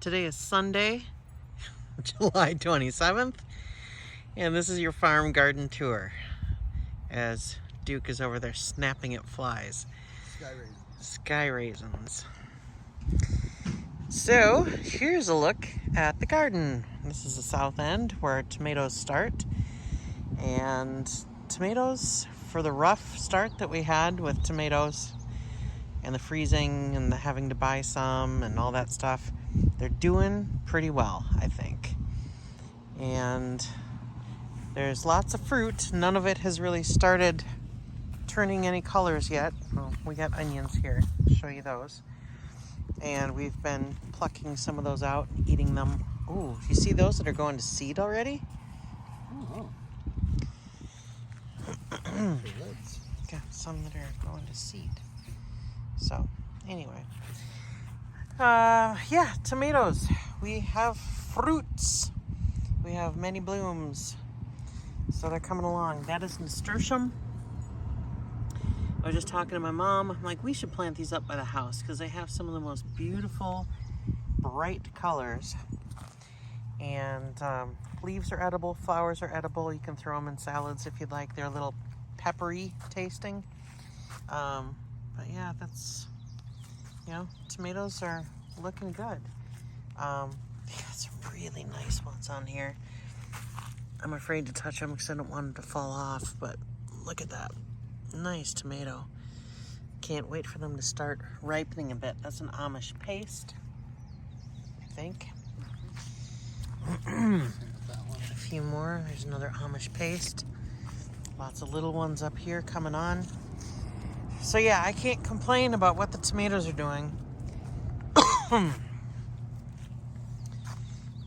Today is Sunday, July 27th, and this is your farm garden tour as Duke is over there snapping at flies. Sky raisins. So, here's a look at the garden. This is the south end where tomatoes start, and tomatoes, for the rough start that we had with tomatoes and the freezing and the having to buy some and all that stuff, they're doing pretty well, I think. And there's lots of fruit. None of it has really started turning any colors yet. Well, we got onions here. I'll show you those. And we've been plucking some of those out and eating them. Ooh, you see those that are going to seed already? Oh. Got some that are going to seed. So, anyway. Yeah, tomatoes. We have fruits. We have many blooms. So they're coming along. That is nasturtium. I was just talking to my mom. I'm like, we should plant these up by the house because they have some of the most beautiful, bright colors. And leaves are edible, flowers are edible. You can throw them in salads if you'd like. They're a little peppery tasting. But yeah, that's, tomatoes are looking good. They got some really nice ones on here. I'm afraid to touch them because I don't want them to fall off, but look at that. Nice tomato. Can't wait for them to start ripening a bit. That's an Amish paste, I think. Got a few more. There's another Amish paste. Lots of little ones up here coming on. So yeah, I can't complain about what the tomatoes are doing.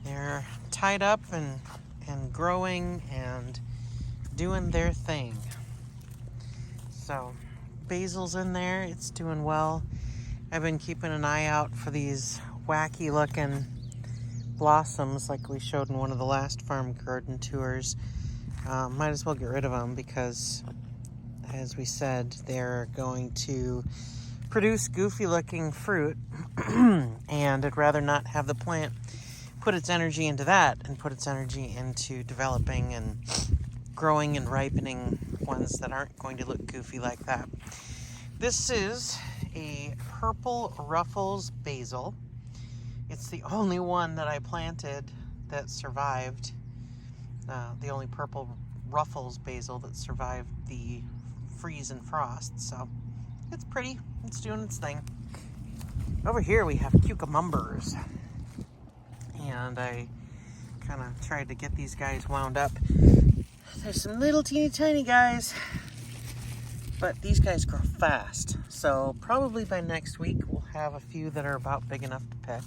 They're tied up and growing and doing their thing. So basil's in there, it's doing well. I've been keeping an eye out for these wacky looking blossoms like we showed in one of the last farm garden tours. Might as well get rid of them because, as we said, they're going to produce goofy looking fruit and I'd rather not have the plant put its energy into that and put its energy into developing and growing and ripening ones that aren't going to look goofy like that. This is a purple Ruffles basil. It's the only one that I planted that survived, the only purple Ruffles basil that survived the freeze and frost. So it's pretty, it's doing its thing. Over here we have cucumbers. And I kind of tried to get these guys wound up. There's some little teeny tiny guys, but these guys grow fast. So probably by next week we'll have a few that are about big enough to pick.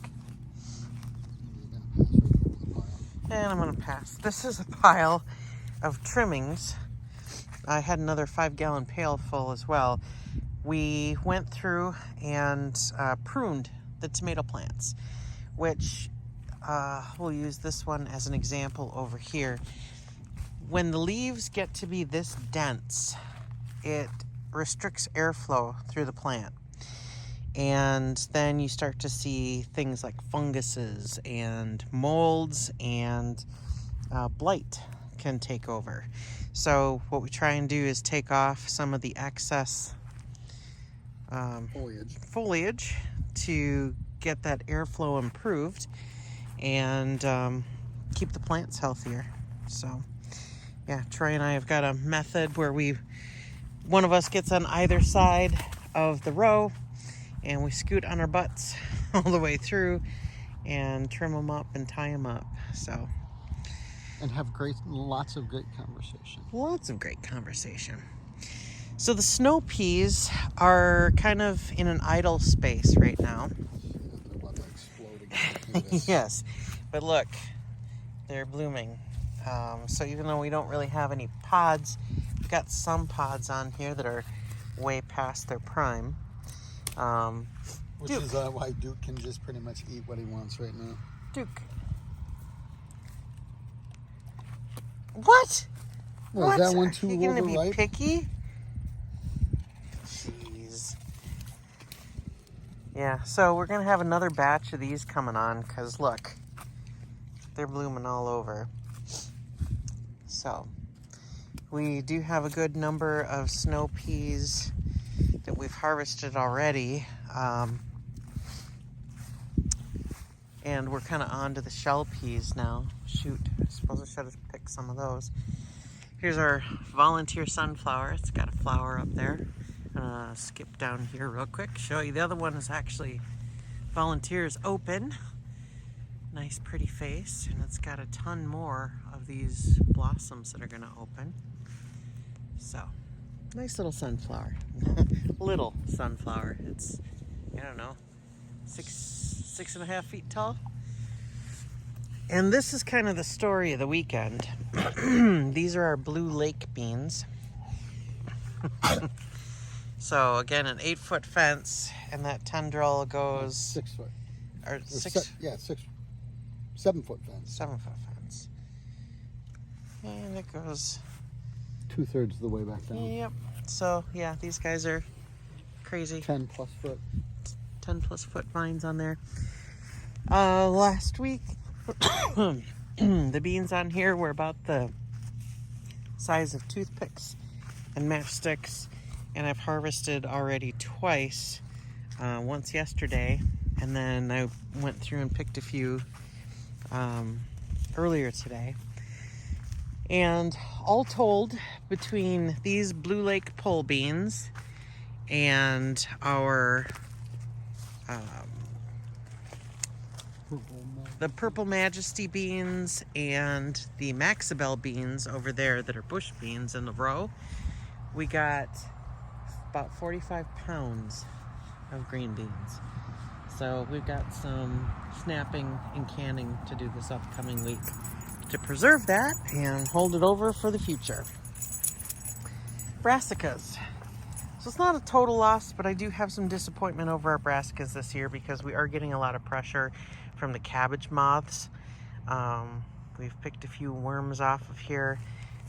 And I'm gonna pass. This is a pile of trimmings. I had another 5-gallon pail full as well. We went through and pruned the tomato plants, which we'll use this one as an example over here. When the leaves get to be this dense, it restricts airflow through the plant. And then you start to see things like funguses and molds and blight can take over. So what we try and do is take off some of the excess foliage to get that airflow improved and keep the plants healthier. So yeah, Troy and I have got a method where one of us gets on either side of the row and we scoot on our butts all the way through and trim them up and tie them up. So, and have lots of great conversation. Lots of great conversation. So the snow peas are kind of in an idle space right now. They're about to explode. Yes, but look, they're blooming. So even though we don't really have any pods, we've got some pods on here that are way past their prime. Which is why Duke can just pretty much eat what he wants right now. Duke. What? Well, what? Is that one too Are you gonna overripe? be picky? Jeez. Yeah, so we're going to have another batch of these coming on because, look, they're blooming all over. So, we do have a good number of snow peas that we've harvested already. And we're kind of on to the shell peas now. Shoot, I suppose I should have picked some of those. Here's our volunteer sunflower. It's got a flower up there. Skip down here real quick, show you the other one is actually volunteers open. Nice pretty face, and it's got a ton more of these blossoms that are going to open. So, nice little sunflower. Little sunflower. It's, I don't know, 6.5 feet tall. And this is kind of the story of the weekend. These are our blue lake beans. So again, an 8-foot fence, and that tendril goes 6 foot. Or 7 foot fence. 7-foot fence, and it goes 2/3 of the way back down. Yep. So yeah, these guys are crazy. 10+ foot. 10+ foot vines on there. Last week, the beans on here were about the size of toothpicks and matchsticks. And I've harvested already twice, once yesterday, and then I went through and picked a few earlier today. And all told, between these Blue Lake pole beans and our the Purple Majesty beans and the Maxabel beans over there that are bush beans in the row, we got about 45 pounds of green beans. So we've got some snapping and canning to do this upcoming week to preserve that and hold it over for the future. Brassicas. So it's not a total loss, but I do have some disappointment over our brassicas this year because we are getting a lot of pressure from the cabbage moths. We've picked a few worms off of here,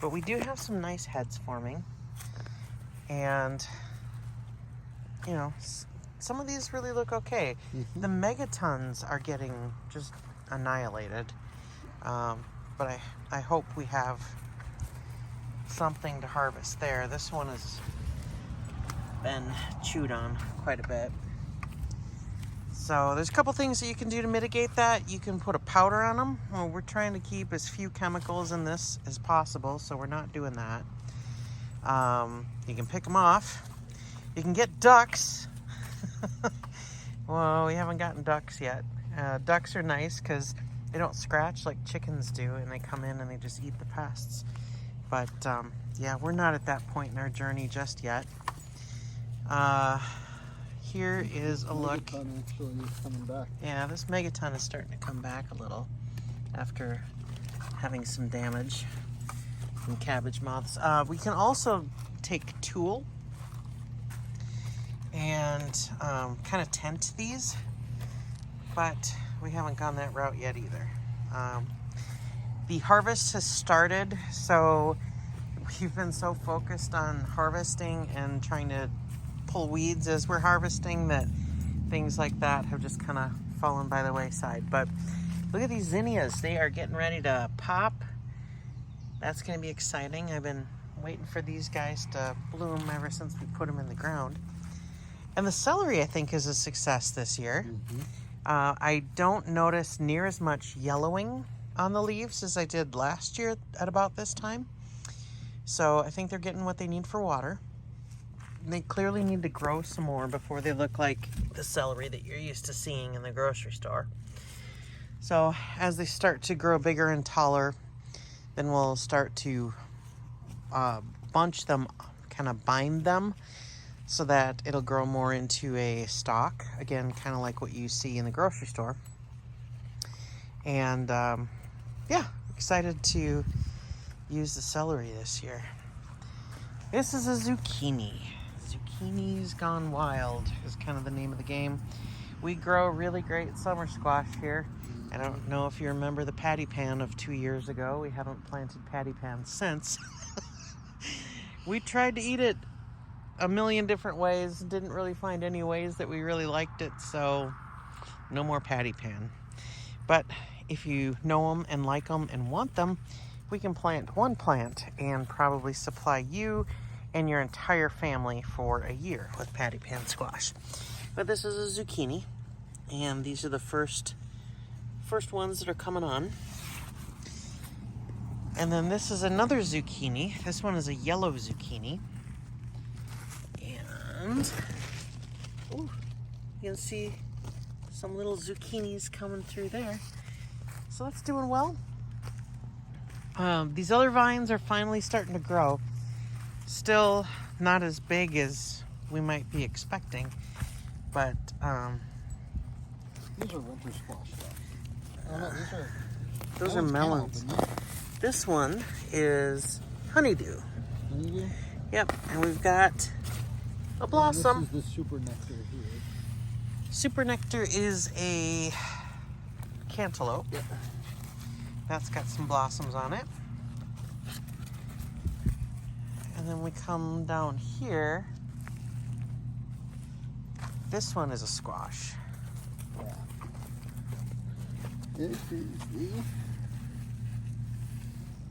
but we do have some nice heads forming. And you know, some of these really look okay. The megatons are getting just annihilated. But I hope we have something to harvest there. This one has been chewed on quite a bit. So there's a couple things that you can do to mitigate that. You can put a powder on them. Well, we're trying to keep as few chemicals in this as possible, so we're not doing that. You can pick them off. You can get ducks. Well, we haven't gotten ducks yet. Ducks are nice because they don't scratch like chickens do, and they come in and they just eat the pests. But yeah, we're not at that point in our journey just yet. Here is a look. Megaton actually is coming back. Yeah, this megaton is starting to come back a little after having some damage from cabbage moths. We can also take tulle and kind of tent these, but we haven't gone that route yet either. The harvest has started, so we've been so focused on harvesting and trying to pull weeds as we're harvesting that things like that have just kind of fallen by the wayside. But look at these zinnias. They are getting ready to pop. That's going to be exciting. I've been waiting for these guys to bloom ever since we put them in the ground. And the celery, I think, is a success this year. I don't notice near as much yellowing on the leaves as I did last year at about this time. So I think they're getting what they need for water. They clearly need to grow some more before they look like the celery that you're used to seeing in the grocery store. So as they start to grow bigger and taller, then we'll start to bunch them, kind of bind them, so that it'll grow more into a stalk. Again, kind of like what you see in the grocery store. And yeah, excited to use the celery this year. This is a zucchini. Zucchini's Gone Wild is kind of the name of the game. We grow really great summer squash here. I don't know if you remember the patty pan of 2 years ago. We haven't planted patty pans since. We tried to eat it a million different ways. Didn't really find any ways that we really liked it, so no more patty pan. But if you know them and like them and want them, we can plant one plant and probably supply you and your entire family for a year with patty pan squash. But this is a zucchini, and these are the first ones that are coming on. And then this is another zucchini. This one is a yellow zucchini. And ooh, you can see some little zucchinis coming through there. So that's doing well. These other vines are finally starting to grow. Still not as big as we might be expecting, but these are winter squash though. Oh, no, those are melons. This one is honeydew. Honeydew? Yep, and we've got a blossom. This is the super nectar here. Super nectar is a cantaloupe. Yep. That's got some blossoms on it. And then we come down here. This one is a squash. Yeah. This is the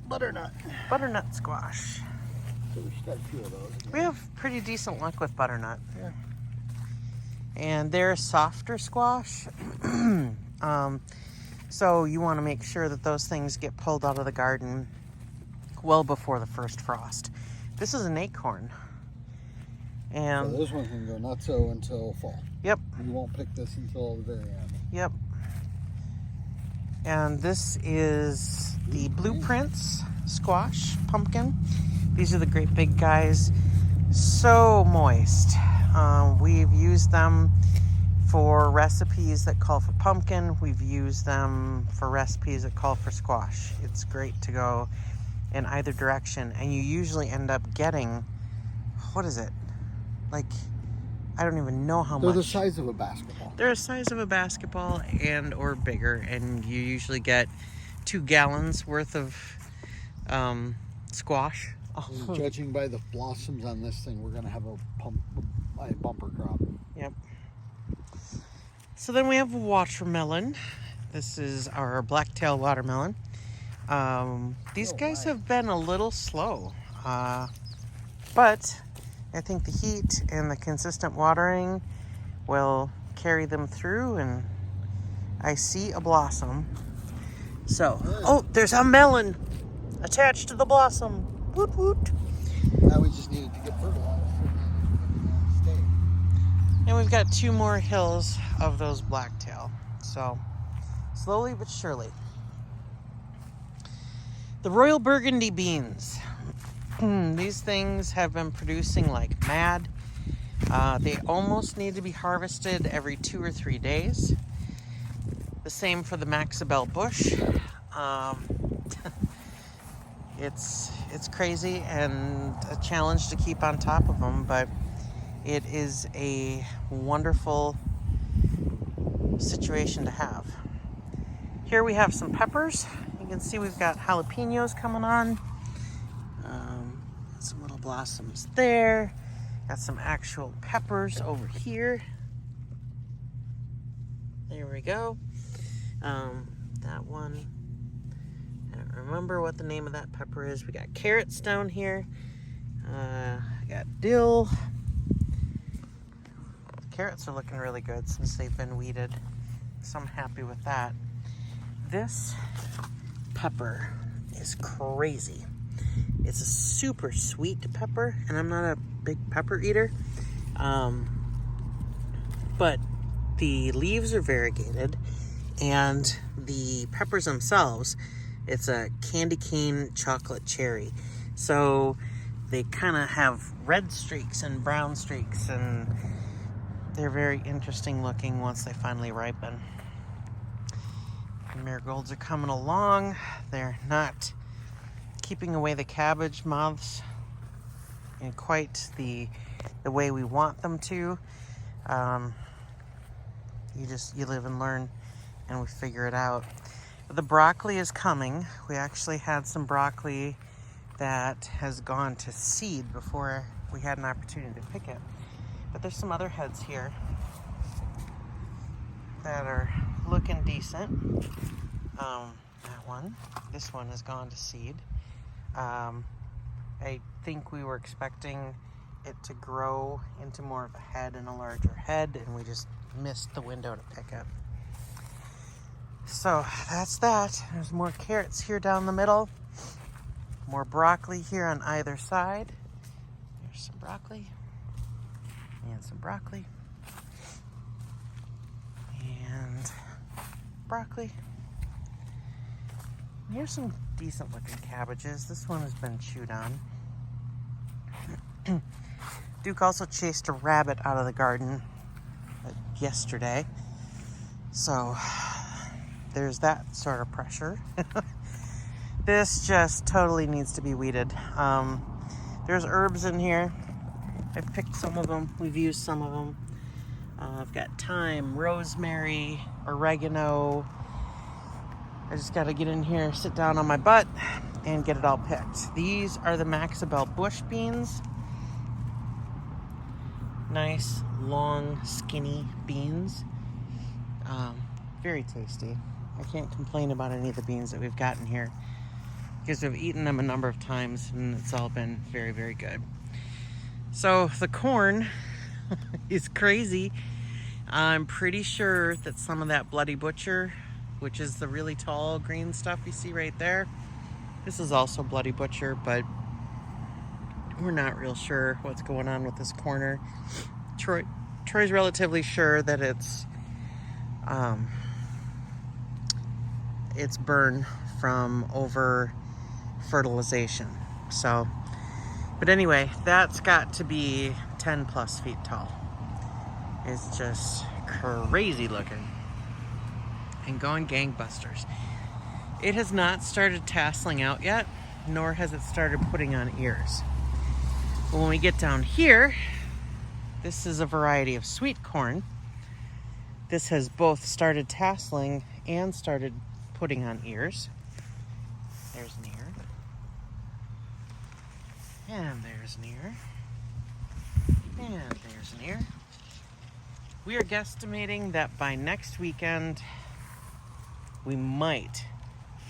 butternut. Butternut squash. So we should have a few of those. We have pretty decent luck with butternut. Yeah. And they're a softer squash. So you want to make sure that those things get pulled out of the garden well before the first frost. This is an acorn. And so this one can go not so until fall. Yep. You won't pick this until the very end. Yep. And this is the Blueprints squash pumpkin. These are the great big guys. So moist. We've used them for recipes that call for pumpkin. We've used them for recipes that call for squash. It's great to go in either direction. And you usually end up getting, what is it? Like, I don't even know how much. They're the size of a basketball. They're the size of a basketball and or bigger. And you usually get 2 gallons worth of squash. And judging by the blossoms on this thing, we're going to have a bumper crop. Yep. So then we have a watermelon. This is our blacktail watermelon. These guys have been a little slow, but I think the heat and the consistent watering will carry them through, and I see a blossom. So, oh, there's a melon attached to the blossom. Woot woot. Now we just needed to get fertilized. And we've got 2 more hills of those blacktail. So, slowly but surely. The Royal Burgundy beans. These things have been producing like mad. They almost need to be harvested every 2 or 3 days. The same for the Maxabel bush. It's crazy and a challenge to keep on top of them, but it is a wonderful situation to have. Here we have some peppers. You can see we've got jalapenos coming on. Some little blossoms there. Got some actual peppers over here. There we go. That one, I don't remember what the name of that pepper is. We got carrots down here. I got dill. The carrots are looking really good since they've been weeded, so I'm happy with that. This pepper is crazy. It's a super sweet pepper, and I'm not a big pepper eater. But the leaves are variegated, and the peppers themselves, it's a candy cane chocolate cherry. So they kind of have red streaks and brown streaks, and they're very interesting looking once they finally ripen. The marigolds are coming along. They're not keeping away the cabbage moths in quite the way we want them to. You live and learn, and we figure it out. But the broccoli is coming. We actually had some broccoli that has gone to seed before we had an opportunity to pick it. But there's some other heads here that are looking decent. That one. This one has gone to seed. I think we were expecting it to grow into more of a head and a larger head, and we just missed the window to pick it. So that's that. There's more carrots here down the middle. More broccoli here on either side. There's some broccoli. And some broccoli. And broccoli. Here's some decent looking cabbages. This one has been chewed on. Duke also chased a rabbit out of the garden yesterday. So there's that sort of pressure. This just totally needs to be weeded. There's herbs in here. I've picked some of them. We've used some of them. I've got thyme, rosemary, oregano. I just got to get in here, sit down on my butt, and get it all picked. These are the Maxabel bush beans. Nice, long, skinny beans. Very tasty. I can't complain about any of the beans that we've gotten here because we've eaten them a number of times and it's all been very, very good. So the corn is crazy. I'm pretty sure that some of that Bloody Butcher, which is the really tall green stuff you see right there, this is also Bloody Butcher, but we're not real sure what's going on with this corner. Troy's relatively sure that it's burn from over fertilization. So, but anyway, that's got to be 10 plus feet tall. It's just crazy looking and going gangbusters. It has not started tasseling out yet, nor has it started putting on ears. But when we get down here, this is a variety of sweet corn. This has both started tasseling and started putting on ears. There's an ear. And there's an ear. And there's an ear. We are guesstimating that by next weekend, we might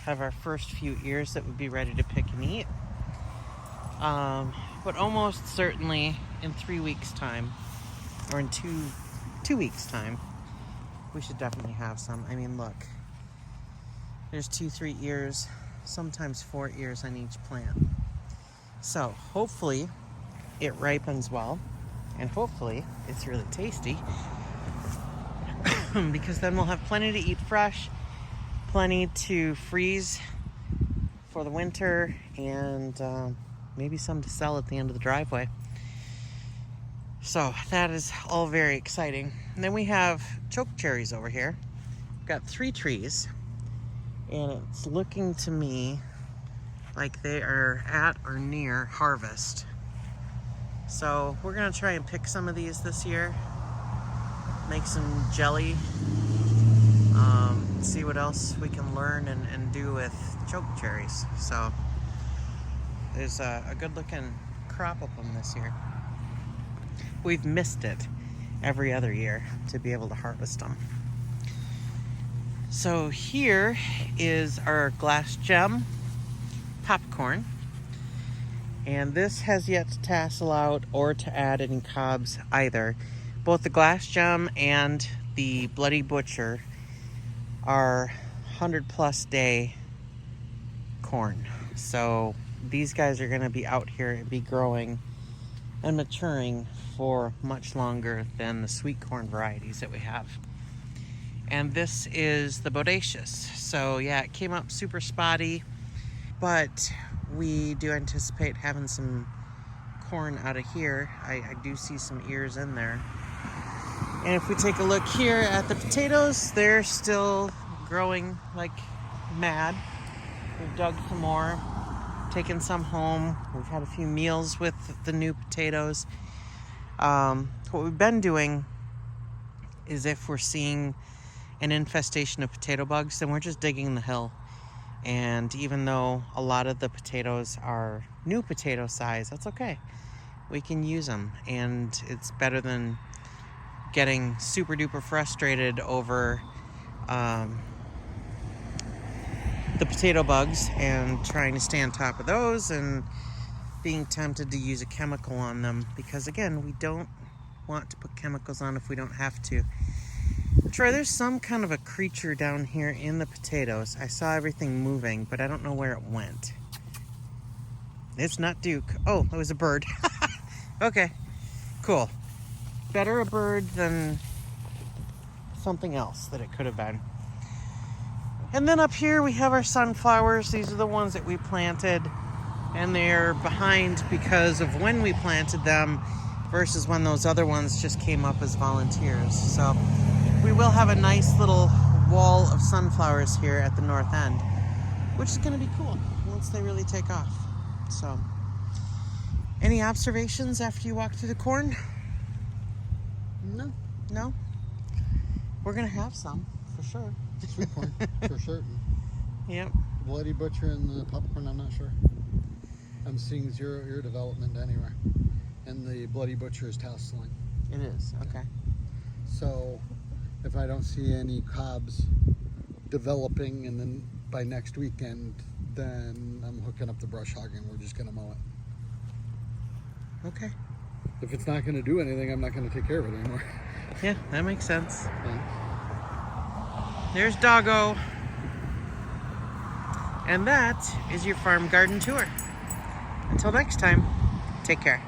have our first few ears that would be ready to pick and eat. But almost certainly in 3 weeks' time, or in two weeks' time, we should definitely have some. I mean, look, there's 2-3 ears, sometimes 4 ears on each plant. So hopefully it ripens well, and hopefully it's really tasty, because then we'll have plenty to eat fresh, plenty to freeze for the winter, and maybe some to sell at the end of the driveway. So that is all very exciting. And then we have choke cherries over here. We've got 3 trees, and it's looking to me like they are at or near harvest. So we're gonna try and pick some of these this year, make some jelly, see what else we can learn and do with choke cherries. So there's a good looking crop of them this year. We've missed it every other year to be able to harvest them. So here is our glass gem popcorn, and this has yet to tassel out or to add any cobs either. Both the glass gem and the Bloody Butcher are 100+ day corn. So these guys are going to be out here and be growing and maturing for much longer than the sweet corn varieties that we have. And this is the Bodacious. So yeah, it came up super spotty, but we do anticipate having some corn out of here. I do see some ears in there. And if we take a look here at the potatoes, they're still growing like mad. We've dug some more, taken some home. We've had a few meals with the new potatoes. What we've been doing is, if we're seeing an infestation of potato bugs, then we're just digging the hill. And even though a lot of the potatoes are new potato size, that's okay. we can use them, and it's better than getting super duper frustrated over the potato bugs and trying to stay on top of those and being tempted to use a chemical on them, because again, we don't want to put chemicals on if we don't have to. Troy, there's some kind of a creature down here in the potatoes. I saw everything moving, but I don't know where it went. It's not Duke. Oh, it was a bird. Okay, cool. Better a bird than something else that it could have been. And then up here we have our sunflowers. These are the ones that we planted, and they're behind because of when we planted them versus when those other ones just came up as volunteers. So we will have a nice little wall of sunflowers here at the north end, which is going to be cool once they really take off. So, any observations after you walk through the corn? No. No? We're going to have some, for sure. Sweet corn, for certain. Yep. Bloody butcher and the popcorn, I'm not sure. I'm seeing 0 ear development anywhere. And the bloody butcher is tasseling. It is, okay. So, if I don't see any cobs developing, and then by next weekend, then I'm hooking up the brush hog and we're just going to mow it. Okay. If it's not going to do anything, I'm not going to take care of it anymore. Yeah, that makes sense. Yeah. There's Doggo. And that is your farm garden tour. Until next time, take care.